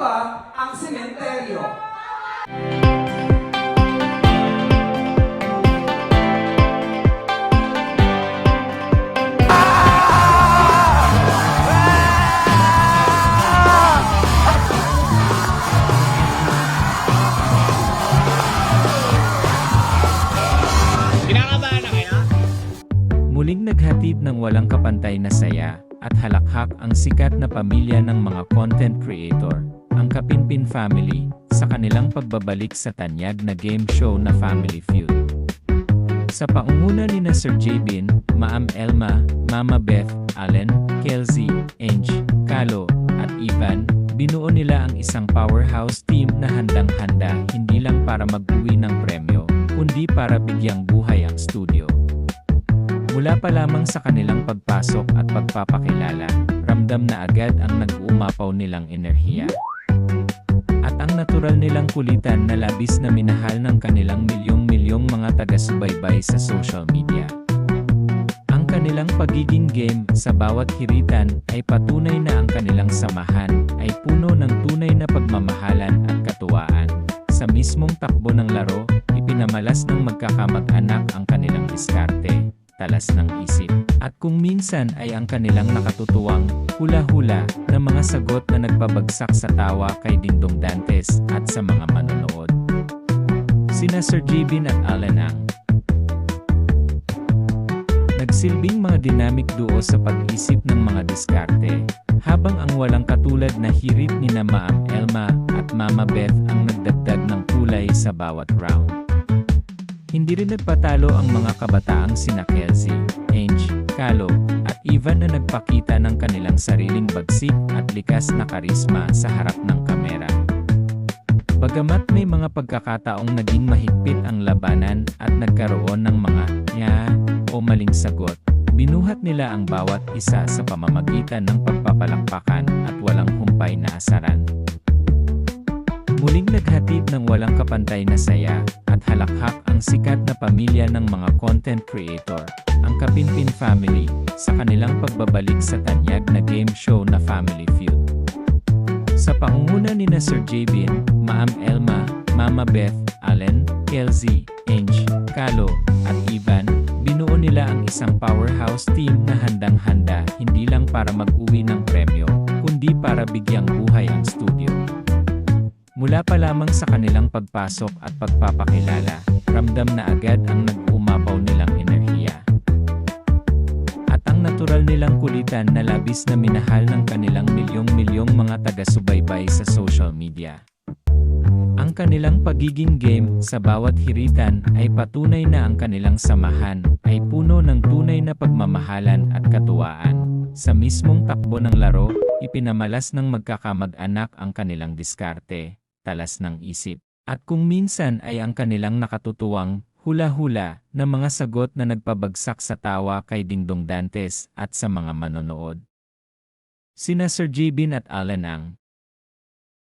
ba ang sementeryo? Kinakabahan na kayo? Muling naghatid ng walang kapantay na saya at halakhak ang sikat na pamilya ng mga content creator, ang Kapinpin Family, sa kanilang pagbabalik sa tanyag na game show na Family Feud. Sa paunguna ni Sir Jabin, Ma'am Elma, Mama Beth, Allen, Kelsey, Ange, Kalo, at Ivan, binuo nila ang isang powerhouse team na handang-handa hindi lang para mag-uwi ng premyo, kundi para bigyang buhay ang studio. Mula pa lamang sa kanilang pagpasok at pagpapakilala, ramdam na agad ang nag-uumapaw nilang enerhiya. At ang natural nilang kulitan na labis na minahal ng kanilang milyong-milyong mga taga-subaybay sa social media. Ang kanilang pagiging game sa bawat hiritan ay patunay na ang kanilang samahan ay puno ng tunay na pagmamahalan at katuwaan. Sa mismong takbo ng laro, ipinamalas ng magkakamag-anak ang kanilang diskarte, talas ng isip, at kung minsan ay ang kanilang nakatutuwang hula-hula na mga sagot na nagpabagsak sa tawa kay Dingdong Dantes at sa mga manonood. Sina Sir Jabin at Allen ang nagsilbing mga dynamic duo sa pag-isip ng mga diskarte, habang ang walang katulad na hirit ni na Ma'am Elma at Mama Beth ang nagdagdag ng kulay sa bawat round. Hindi rin nagpatalo ang mga kabataang sina Kelsey, Ange, Kalo, at Ivan na nagpakita ng kanilang sariling bagsik at likas na karisma sa harap ng kamera. Bagamat may mga pagkakataong naging mahigpit ang labanan at nagkaroon ng mga o maling sagot, binuhat nila ang bawat isa sa pamamagitan ng pagpapalakpakan at walang humpay na asaran. Muling naghatid ng walang kapantay na saya at halakhak ang sikat na pamilya ng mga content creator, ang Kapinpin Family, sa kanilang pagbabalik sa tanyag na game show na Family Feud. Sa pangunguna ni Sir Jabin, Ma'am Elma, Mama Beth, Allen, Kelsey, Ange, Kalo, at Ivan, binuo nila ang isang powerhouse team na handang-handa hindi lang para mag-uwi ng premyo, kundi para bigyang buhay ang studio. Mula pa lamang sa kanilang pagpasok at pagpapakilala, ramdam na agad ang nag-umapaw nilang enerhiya. At ang natural nilang kulitan na labis na minahal ng kanilang milyong-milyong mga taga-subaybay sa social media. Ang kanilang pagiging game sa bawat hiritan ay patunay na ang kanilang samahan ay puno ng tunay na pagmamahalan at katuwaan. Sa mismong takbo ng laro, ipinamalas ng magkakamag-anak ang kanilang diskarte, talas ng isip, at kung minsan ay ang kanilang nakatutuwang hula-hula na mga sagot na nagpabagsak sa tawa kay Dingdong Dantes at sa mga manonood. Sina Sir Jabin at Allen ang